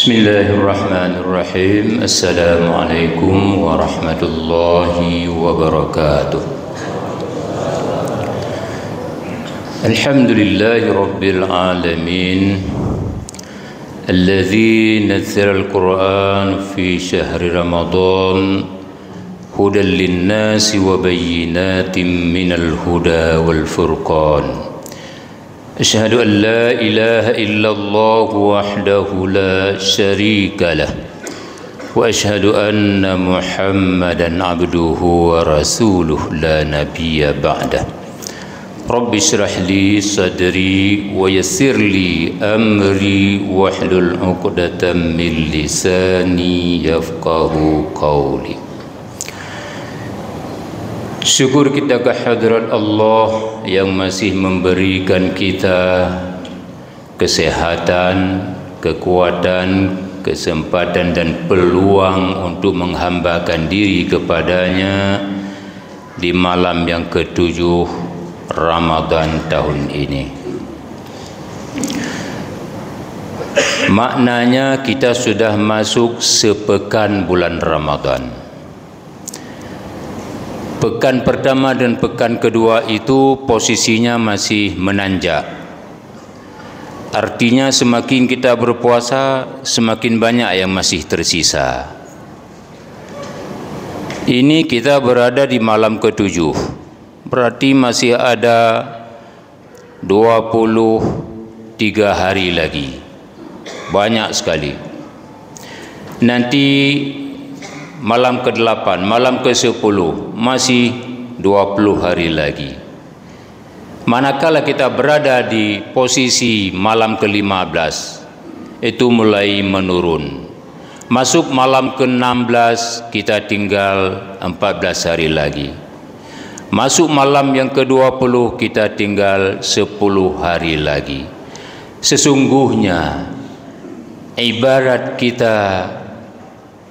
Bismillahirrahmanirrahim. Assalamualaikum warahmatullahi wabarakatuh. Alhamdulillahi rabbil alamin, alladzi nazzala al-Qur'an fi syahri Ramadan hudan lin-nasi wa bayyinatin minal huda wal furqan. أشهد أن لا إله إلا الله وحده لا شريك له وأشهد أن محمدا عبده ورسوله لا نبي بعده رب اشرح لي صدري ويسر لي أمري واحلل عقدة من لساني يفقه قولي. Syukur kita kehadirat Allah yang masih memberikan kita kesehatan, kekuatan, kesempatan dan peluang untuk menghambakan diri kepadanya di malam yang ke-7 Ramadan tahun ini. Maknanya kita sudah masuk sepekan bulan Ramadan. Pekan pertama dan pekan kedua itu posisinya masih menanjak. Artinya semakin kita berpuasa, semakin banyak yang masih tersisa. Ini kita berada di malam ke-7. Berarti masih ada 23 hari lagi. Banyak sekali. Nanti malam ke-8, malam ke-10 masih 20 hari lagi. Manakala kita berada di posisi malam ke-15 itu mulai menurun. Masuk malam ke-16 kita tinggal 14 hari lagi. Masuk malam yang ke-20 kita tinggal 10 hari lagi. Sesungguhnya ibarat kita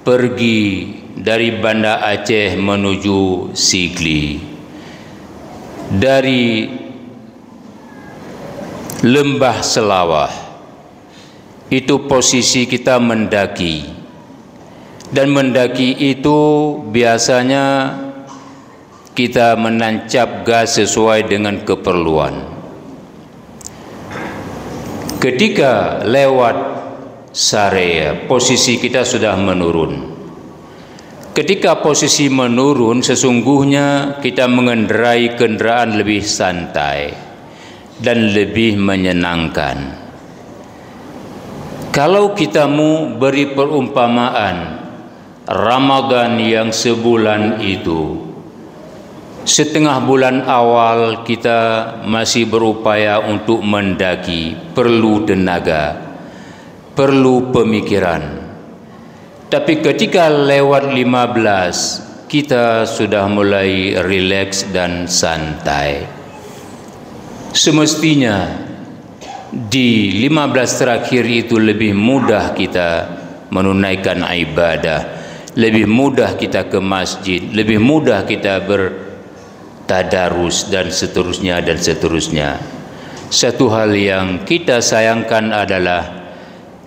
pergi dari Banda Aceh menuju Sigli, dari Lembah Selawah, itu posisi kita mendaki, dan mendaki itu biasanya kita menancap gas sesuai dengan keperluan. Ketika lewat Sarea, posisi kita sudah menurun. Ketika posisi menurun, sesungguhnya kita mengendarai kendaraan lebih santai dan lebih menyenangkan. Kalau kita mau beri perumpamaan Ramadan yang sebulan itu, setengah bulan awal kita masih berupaya untuk mendaki, perlu tenaga, perlu pemikiran. Tapi ketika lewat 15 kita sudah mulai rileks dan santai. Semestinya di 15 terakhir itu lebih mudah kita menunaikan ibadah, lebih mudah kita ke masjid, lebih mudah kita bertadarus dan seterusnya dan seterusnya. Satu hal yang kita sayangkan adalah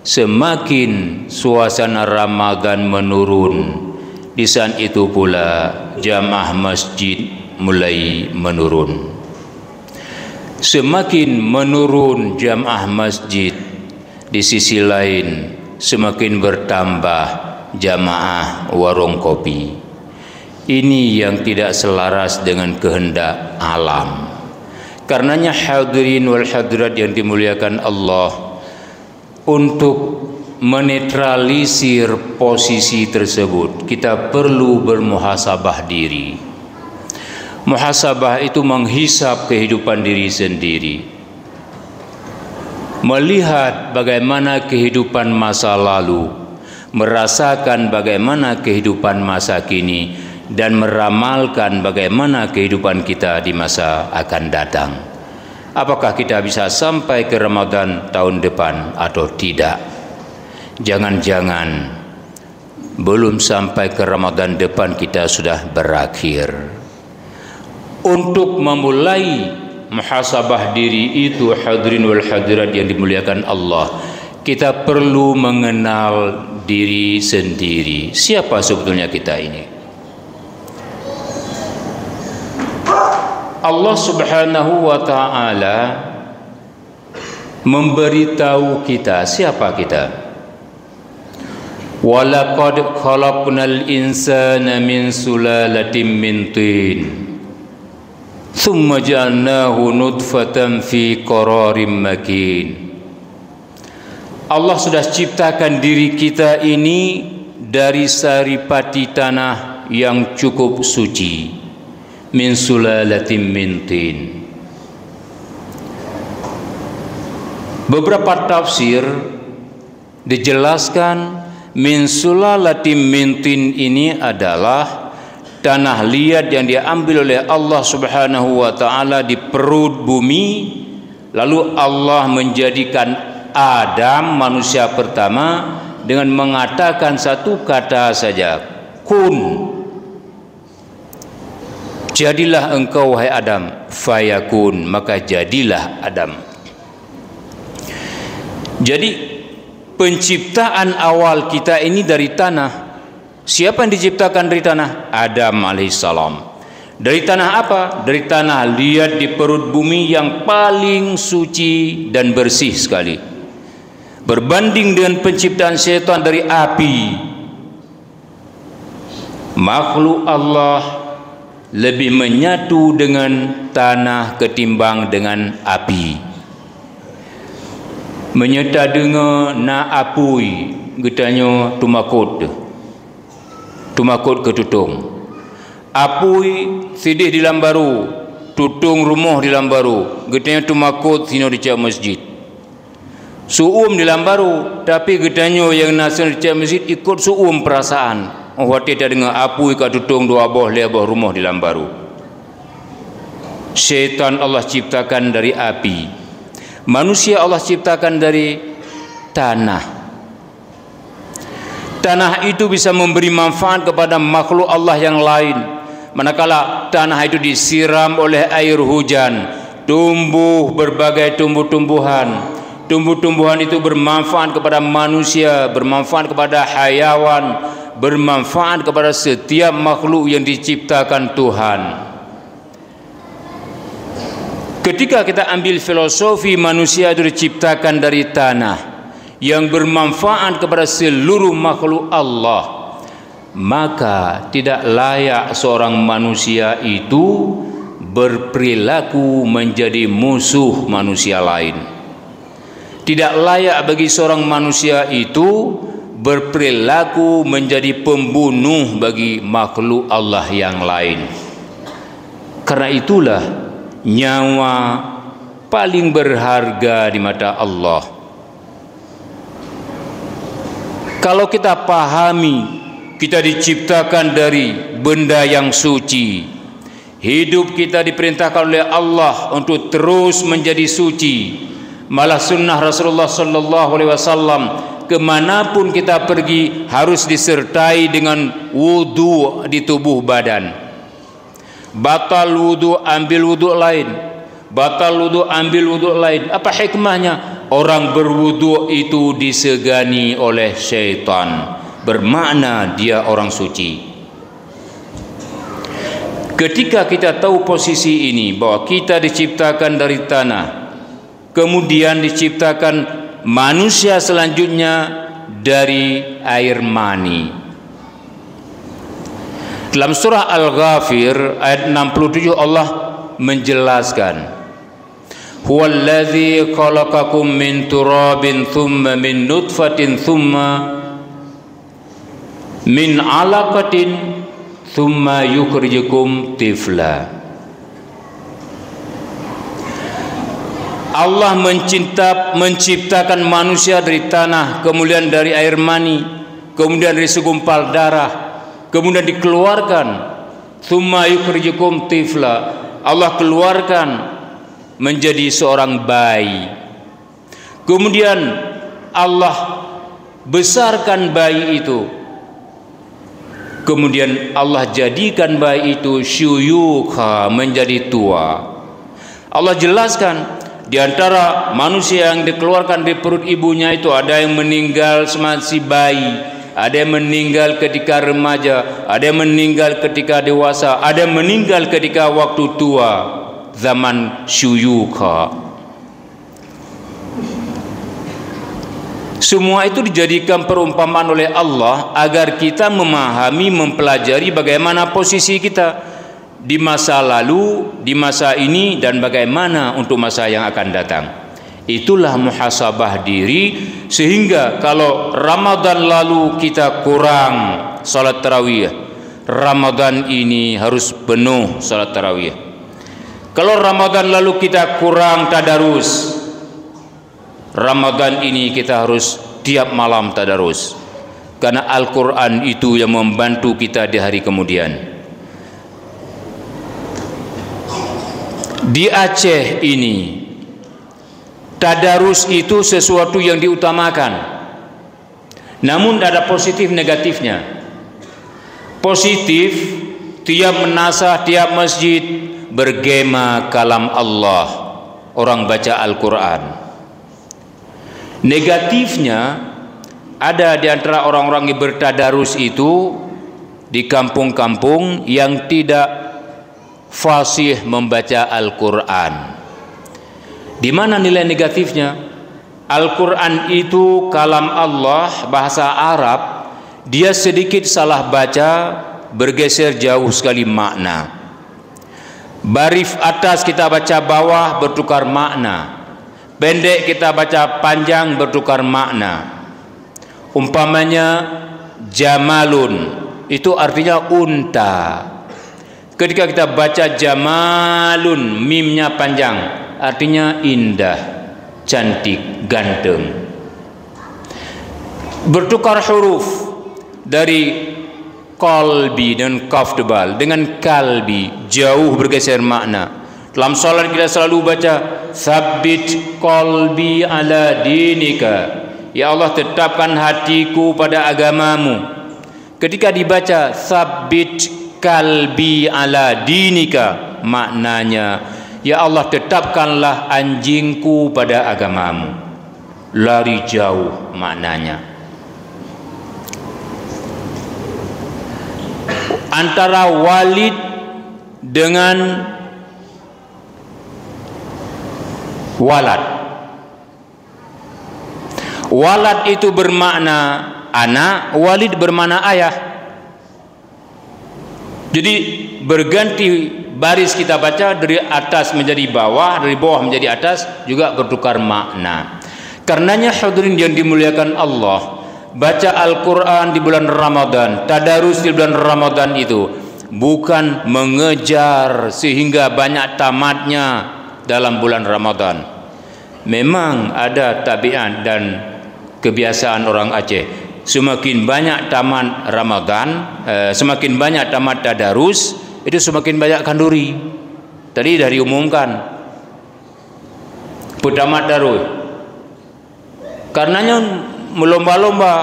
semakin suasana Ramadan menurun, di saat itu pula jamaah masjid mulai menurun. Semakin menurun jamaah masjid, di sisi lain semakin bertambah jamaah warung kopi. Ini yang tidak selaras dengan kehendak alam. Karenanya hadirin wal hadirat yang dimuliakan Allah, untuk menetralisir posisi tersebut kita perlu bermuhasabah diri. Muhasabah itu menghisap kehidupan diri sendiri, melihat bagaimana kehidupan masa lalu, merasakan bagaimana kehidupan masa kini, dan meramalkan bagaimana kehidupan kita di masa akan datang. Apakah kita bisa sampai ke Ramadan tahun depan atau tidak? Jangan-jangan belum sampai ke Ramadan depan kita sudah berakhir. Untuk memulai muhasabah diri itu, hadirin wal hadirat yang dimuliakan Allah, kita perlu mengenal diri sendiri. Siapa sebetulnya kita ini? Allah Subhanahu wa ta'ala memberitahu kita siapa kita. Walaqad khalaqnal insana min sulalatin min tin thumma ja'alnahu nutfatan fi qararin makin. Allah sudah ciptakan diri kita ini dari saripati tanah yang cukup suci, min sulalatin min tin. Beberapa tafsir dijelaskan min sulalatin min tin ini adalah tanah liat yang diambil oleh Allah Subhanahu wa ta'ala di perut bumi, lalu Allah menjadikan Adam, manusia pertama, dengan mengatakan satu kata saja, kun, jadilah engkau wahai Adam, fayakun, maka jadilah Adam. Jadi penciptaan awal kita ini dari tanah. Siapa yang diciptakan dari tanah? Adam alaihissalam. Dari tanah apa? Dari tanah liat di perut bumi yang paling suci dan bersih sekali. Berbanding dengan penciptaan syaitan dari api, makhluk Allah lebih menyatu dengan tanah ketimbang dengan api. Menyata dengan na apui getanya tumakut ke tutung. Apui sidih di lambaru, tutung rumah di lambaru, getanya tumakut sino di cak masjid. Suum di lambaru, tapi getanya yang nasional di cak masjid ikut suum perasaan. Oh hati tak dengar apui ke tutung dua boh lebah rumah di lambaru. Syaitan Allah ciptakan dari api. Manusia Allah ciptakan dari tanah. Tanah itu bisa memberi manfaat kepada makhluk Allah yang lain. Manakala tanah itu disiram oleh air hujan, tumbuh berbagai tumbuh-tumbuhan. Tumbuh-tumbuhan itu bermanfaat kepada manusia, bermanfaat kepada hayawan, bermanfaat kepada setiap makhluk yang diciptakan Tuhan. Ketika kita ambil filosofi manusia itu diciptakan dari tanah yang bermanfaat kepada seluruh makhluk Allah, maka tidak layak seorang manusia itu berperilaku menjadi musuh manusia lain. Tidak layak bagi seorang manusia itu berperilaku menjadi pembunuh bagi makhluk Allah yang lain. Karena itulah nyawa paling berharga di mata Allah. Kalau kita pahami kita diciptakan dari benda yang suci, hidup kita diperintahkan oleh Allah untuk terus menjadi suci. Malah sunnah Rasulullah sallallahu alaihi wasallam, kemanapun kita pergi harus disertai dengan wudu di tubuh badan. Batal wudu ambil wudu lain, batal wudu ambil wudu lain. Apa hikmahnya? Orang berwudu itu disegani oleh syaitan, bermakna dia orang suci. Ketika kita tahu posisi ini, bahwa kita diciptakan dari tanah, kemudian diciptakan manusia selanjutnya dari air mani. Dalam surah Al-Ghafir ayat 67 Allah menjelaskan, huwallazi khalaqakum min turabin thumma min nutfatin thumma min alaqatin thumma yukhrijukum tifla. Allah menciptakan manusia dari tanah, kemudian dari air mani, kemudian dari segumpal darah, kemudian dikeluarkan, thumma yukhrijukum tifla. Allah keluarkan menjadi seorang bayi. Kemudian Allah besarkan bayi itu. Kemudian Allah jadikan bayi itu syuyukha, menjadi tua. Allah jelaskan, Di antara manusia yang dikeluarkan dari perut ibunya itu ada yang meninggal masih bayi, ada yang meninggal ketika remaja, ada yang meninggal ketika dewasa, ada yang meninggal ketika waktu tua, zaman syuyukha. Semua itu dijadikan perumpamaan oleh Allah agar kita memahami, mempelajari bagaimana posisi kita di masa lalu, di masa ini, dan bagaimana untuk masa yang akan datang. Itulah muhasabah diri, sehingga kalau Ramadan lalu kita kurang salat tarawih, Ramadan ini harus penuh salat tarawih. Kalau Ramadan lalu kita kurang tadarus, Ramadan ini kita harus tiap malam tadarus, karena Al-Quran itu yang membantu kita di hari kemudian. Di Aceh ini tadarus itu sesuatu yang diutamakan, namun ada positif negatifnya. Positif, tiap menasah, tiap masjid bergema kalam Allah, orang baca Al-Quran. Negatifnya, ada di antara orang-orang yang bertadarus itu di kampung-kampung yang tidak fasih membaca Al-Quran. Di mana nilai negatifnya? Al-Quran itu kalam Allah, bahasa Arab, dia sedikit salah baca bergeser jauh sekali makna. Baris atas kita baca bawah bertukar makna, pendek kita baca panjang bertukar makna. Umpamanya jamalun itu artinya unta, ketika kita baca jamalun, mimnya panjang, artinya indah, cantik, ganteng. Bertukar huruf dari qalbi dan kaf tebal dengan kalbi, jauh bergeser makna. Dalam salat kita selalu baca sabbit qalbi ala dinika, ya Allah tetapkan hatiku pada agamamu. Ketika dibaca sabbit kalbi ala dinika, maknanya ya Allah tetapkanlah anjingku pada agamamu. Lari jauh maknanya. Antara walid dengan walad, walad itu bermakna anak, walid bermakna ayah. Jadi berganti baris kita baca dari atas menjadi bawah, dari bawah menjadi atas, juga bertukar makna. Karenanya hadirin yang dimuliakan Allah, baca Al-Quran di bulan Ramadan, tadarus di bulan Ramadan itu bukan mengejar sehingga banyak tamatnya dalam bulan Ramadan. Memang ada tabiat dan kebiasaan orang Aceh, semakin banyak tamat Ramadan, semakin banyak tamat tadarus, itu semakin banyak kanduri. Tadi dah diumumkan petamat darus. Karenanya melomba-lomba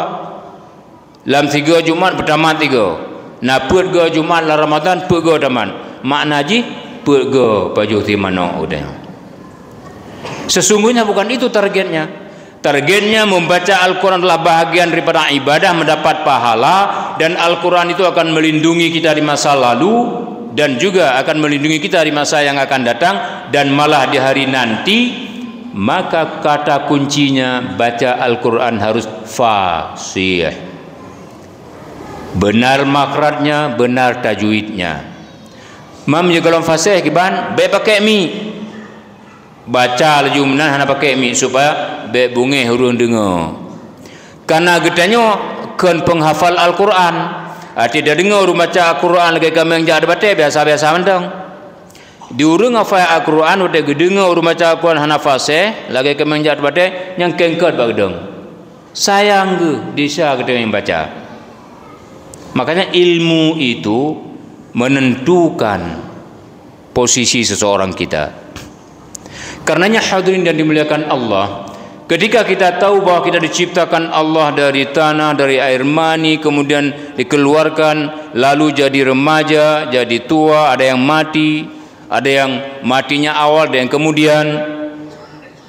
dalam 3 Jumat bertamat 3. Nah, perga Jumat la Ramadan perga tamat. Makna ji perga pajuh timano udah. Sesungguhnya bukan itu targetnya. Targetnya membaca Al-Quran adalah bahagian daripada ibadah, mendapat pahala, dan Al-Quran itu akan melindungi kita di masa lalu dan juga akan melindungi kita di masa yang akan datang dan malah di hari nanti. Maka kata kuncinya baca Al-Quran harus fasih, benar makhrajnya, benar tajwidnya. Mam je kalau fasih kiban be pakai mi, baca laju menan hana pakai mi supaya be bunge hurun dengar. Karena getanya kan penghafal Al-Quran, tidak dengar baca Al-Quran lagi kami yang jadi baca biasa-biasa mendang. Diurung hafal Al-Quran udah gedengar urut baca Al-Quran hana fasih lagi kami yang jadi baca yang kengkot bagdeng. Sayang ge disa kita yang baca. Makanya ilmu itu menentukan posisi seseorang kita. Karenanya hadirin dan dimuliakan Allah, ketika kita tahu bahwa kita diciptakan Allah dari tanah, dari air mani, kemudian dikeluarkan, lalu jadi remaja, jadi tua, ada yang mati, ada yang matinya awal, ada yang kemudian.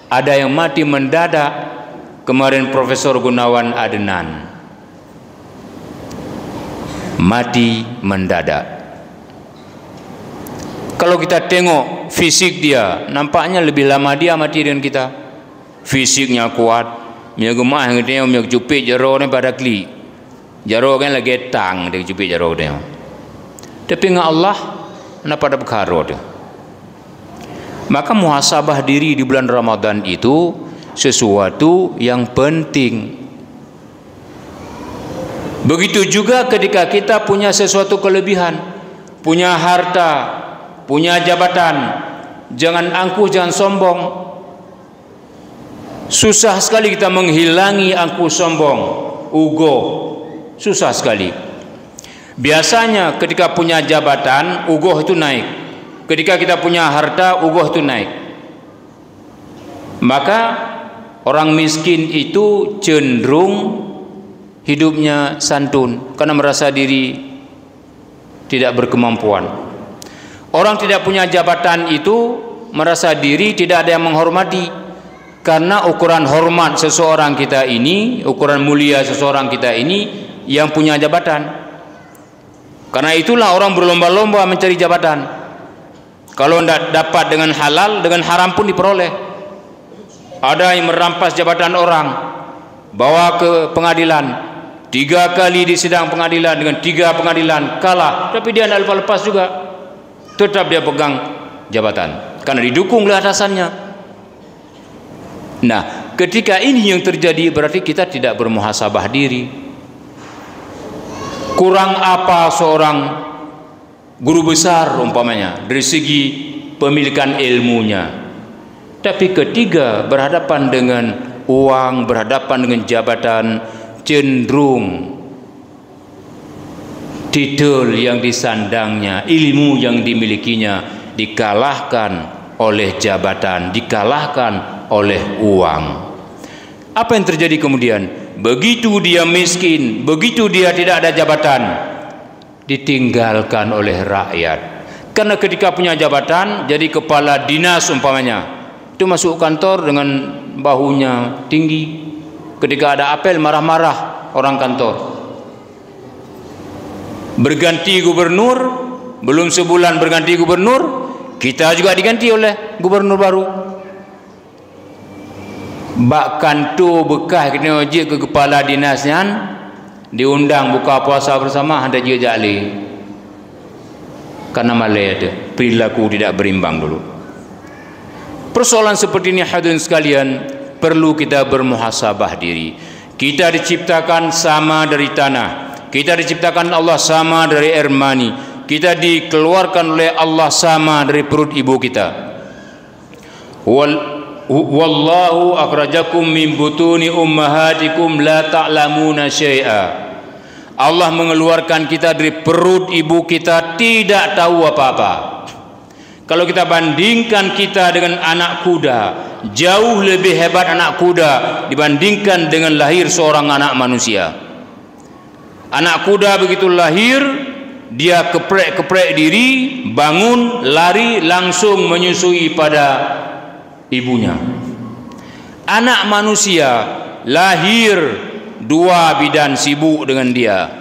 Ada yang mati mendadak. Kemarin Profesor Gunawan Adnan mati mendadak. Kalau kita tengok fisik dia, nampaknya lebih lama dia mati dengan kita. Fisiknya kuat, dia gemah dia dia cupik jaro ni pada kli. Jaro kan lagi tang dia cupik jaro dia. Tapi dengan Allah nak pada perkara dia. Maka muhasabah diri di bulan Ramadan itu sesuatu yang penting. Begitu juga ketika kita punya sesuatu kelebihan, punya harta, punya jabatan, jangan angkuh, jangan sombong. Susah sekali kita menghilangi angkuh sombong, ugo, susah sekali. Biasanya ketika punya jabatan, ugo itu naik. Ketika kita punya harta, ugo itu naik. Maka orang miskin itu cenderung hidupnya santun karena merasa diri tidak berkemampuan. Orang tidak punya jabatan itu merasa diri tidak ada yang menghormati, karena ukuran hormat seseorang kita ini, ukuran mulia seseorang kita ini yang punya jabatan. Karena itulah orang berlomba-lomba mencari jabatan. Kalau tidak dapat dengan halal, dengan haram pun diperoleh. Ada yang merampas jabatan orang, bawa ke pengadilan, 3 kali di sidang pengadilan dengan 3 pengadilan kalah, tapi dia tidak lepas juga, tetap dia pegang jabatan karena didukung oleh atasannya. Nah, ketika ini yang terjadi berarti kita tidak bermuhasabah diri. Kurang apa seorang guru besar umpamanya dari segi pemilikan ilmunya, tapi ketiga berhadapan dengan uang, berhadapan dengan jabatan, cenderung titel yang disandangnya, ilmu yang dimilikinya dikalahkan oleh jabatan, dikalahkan oleh uang. Apa yang terjadi kemudian? Begitu dia miskin, begitu dia tidak ada jabatan, ditinggalkan oleh rakyat. Karena ketika punya jabatan, jadi kepala dinas umpamanya, itu masuk kantor dengan bahunya tinggi. Ketika ada apel marah-marah orang kantor. Berganti gubernur, belum sebulan berganti gubernur, kita juga diganti oleh gubernur baru. Bak kantor bekas kena uji ke kepala dinasnya, diundang buka puasa bersama, hendak juga jali. Karena malai ada perilaku tidak berimbang dulu. Persoalan seperti ini hadirin sekalian, perlu kita bermuhasabah diri. Kita diciptakan sama dari tanah, kita diciptakan Allah sama dari air mani, kita dikeluarkan oleh Allah sama dari perut ibu kita. Wallahu akhrajakum min butuni ummahatikum la ta'lamuna syai'a. Allah mengeluarkan kita dari perut ibu kita tidak tahu apa-apa. Kalau kita bandingkan kita dengan anak kuda, jauh lebih hebat anak kuda dibandingkan dengan lahir seorang anak manusia. Anak kuda begitu lahir, dia keprek-keprek diri, bangun, lari, langsung menyusui pada ibunya. Anak manusia lahir, 2 bidan sibuk dengan dia,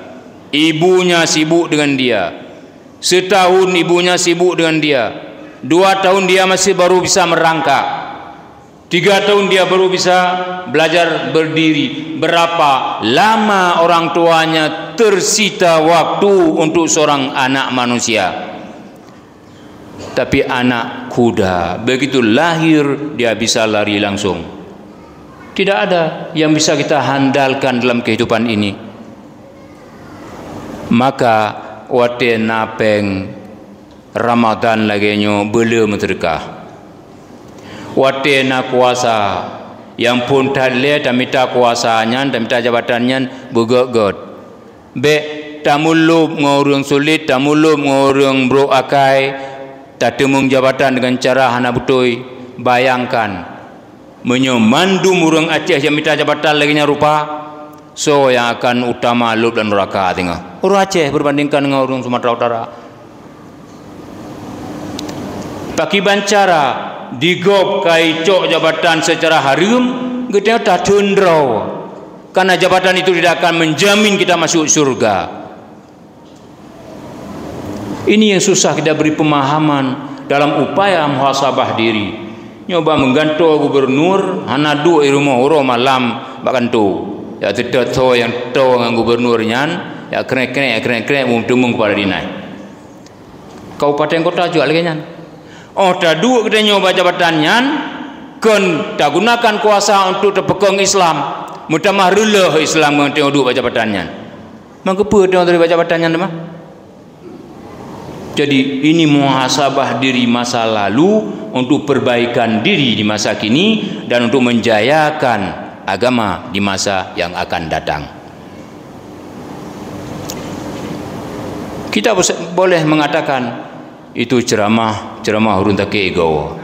ibunya sibuk dengan dia, setahun ibunya sibuk dengan dia, 2 tahun dia masih baru bisa merangkak, 3 tahun dia baru bisa belajar berdiri. Berapa lama orang tuanya tersita waktu untuk seorang anak manusia. Tapi anak kuda begitu lahir dia bisa lari langsung. Tidak ada yang bisa kita handalkan dalam kehidupan ini. Maka wate napeng Ramadan lagi nyo belum terkah. Wate na kuasa yang pun tadle tamita kuasanya, tamita jabatannya bugot-got. Be tamulup ngorong sulit, tamulup ngorong bro akai, tatemung jabatan dengan cara hana butoi. Bayangkan menyemandum orang Aceh yang minta jabatan lagi nya rupa, so yang akan utama lup dan neraka tengah orang Aceh berbandingkan dengan orang Sumatera Utara. Pakai bancara digop kai cok jabatan secara haram, kita tak tundra. Karena jabatan itu tidak akan menjamin kita masuk surga. Ini yang susah kita beri pemahaman dalam upaya muhasabah diri. Nyoba menggantung gubernur, hana duk di rumah huru malam bahkan tu. Ya tidak tahu yang tahu dengan gubernurnya, ya keren mung kepada dinai. Kabupaten kota juga lagi nyan. Oh tak duk kita nyoba jabatannya, kan tak gunakan kuasa untuk terpegang Islam. Mutamah rela Islam yang tengok duk baca batannya. Mengapa tengok dari baca batannya tu mah? Jadi ini muhasabah diri masa lalu untuk perbaikan diri di masa kini dan untuk menjayakan agama di masa yang akan datang. Kita boleh mengatakan itu ceramah urun tak ego.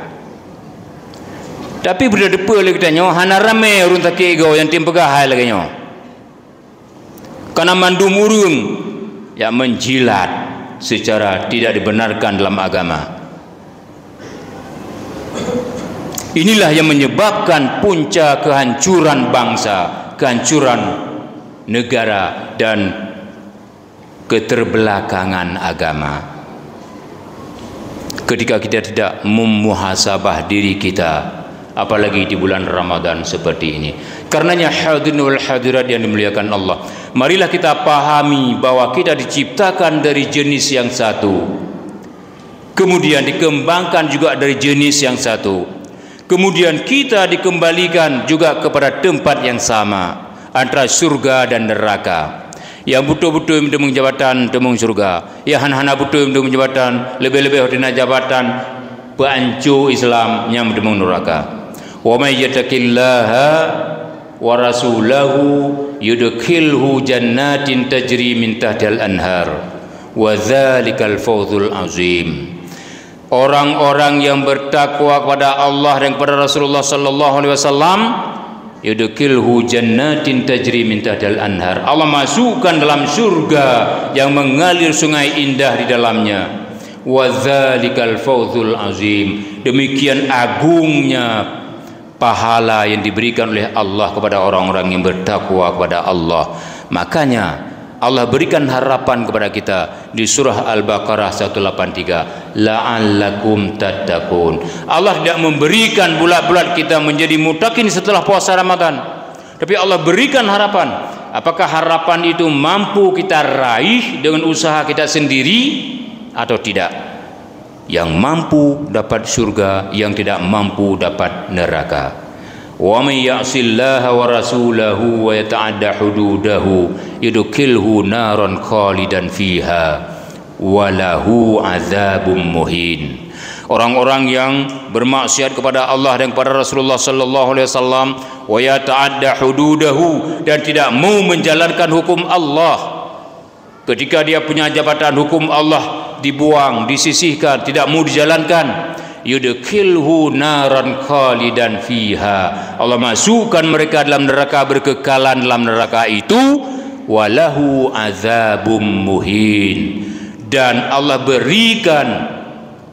Tapi bila depa lagi tanya, hana ramai urun tak ego yang tim pegahai lagi nyo. Karena mandum urun yang menjilat secara tidak dibenarkan dalam agama. Inilah yang menyebabkan punca kehancuran bangsa, kehancuran negara dan keterbelakangan agama. Ketika kita tidak memuhasabah diri kita, apalagi di bulan Ramadan seperti ini. Karenanya hadirin wal hadirat yang dimuliakan Allah, marilah kita pahami bahwa kita diciptakan dari jenis yang satu, kemudian dikembangkan juga dari jenis yang satu, kemudian kita dikembalikan juga kepada tempat yang sama antara surga dan neraka. Yang betul-betul mendemung jabatan demung surga, yang hana betul mendemung jabatan lebih-lebih ordina jabatan peancu Islam yang mendemung neraka. Wa may yattaqillaha wa rasulahu yudkhilhu jannatin tajri min tahtiha al-anhar wa dzalikal fawzul azim. Orang-orang yang bertakwa kepada Allah dan kepada Rasulullah sallallahu alaihi wasallam, yudkhilhu jannatin tajri min tahtiha al-anhar. Allah masukkan dalam surga yang mengalir sungai indah di dalamnya. Wa dzalikal fawzul azim. Demikian agungnya pahala yang diberikan oleh Allah kepada orang-orang yang bertakwa kepada Allah. Makanya Allah berikan harapan kepada kita di surah Al-Baqarah 183, la'allakum tattaqun. Allah tidak memberikan bulat-bulat kita menjadi muttaqin setelah puasa Ramadan, tapi Allah berikan harapan. Apakah harapan itu mampu kita raih dengan usaha kita sendiri atau tidak? Yang mampu dapat surga, yang tidak mampu dapat neraka. Wa may ya'sillaha wa rasulahu wa yata'adda hududahu yudkhilhu naran khalidan fiha wa lahu adzabun muhin. Orang-orang yang bermaksiat kepada Allah dan kepada Rasulullah sallallahu alaihi wasallam wa yata'adda hududahu, dan tidak mau menjalankan hukum Allah. Ketika dia punya jabatan, hukum Allah dibuang, disisihkan, tidak mau dijalankan. Yudkhilhu naran khalidan fiha. Allah masukkan mereka dalam neraka, berkekalan dalam neraka itu. Walahu azabum muhin. Dan Allah berikan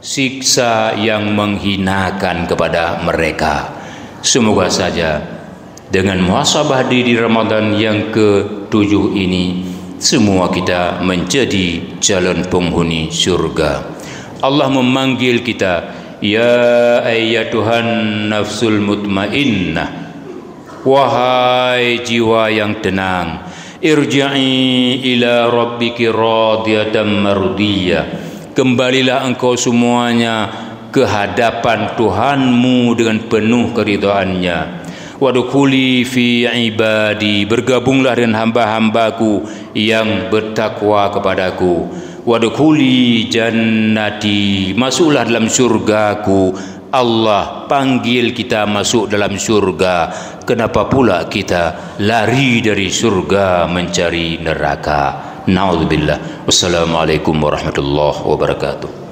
siksa yang menghinakan kepada mereka. Semoga saja dengan muhasabah diri Ramadan yang ke-7 ini, semua kita menjadi calon penghuni surga. Allah memanggil kita, ya ayyatuhan nafsul mutmainnah, wahai jiwa yang tenang, irji'i ila rabbiki radiyatan mardiyah, kembalilah engkau semuanya ke hadapan Tuhanmu dengan penuh keridhaannya. Wadkhuli fi ibadi, bergabunglah dengan hamba-hambaku yang bertakwa kepadaku. Wadkhuli jannati, masuklah dalam surgaku. Allah panggil kita masuk dalam surga. Kenapa pula kita lari dari surga mencari neraka? Naudzubillah. Wassalamualaikum warahmatullahi wabarakatuh.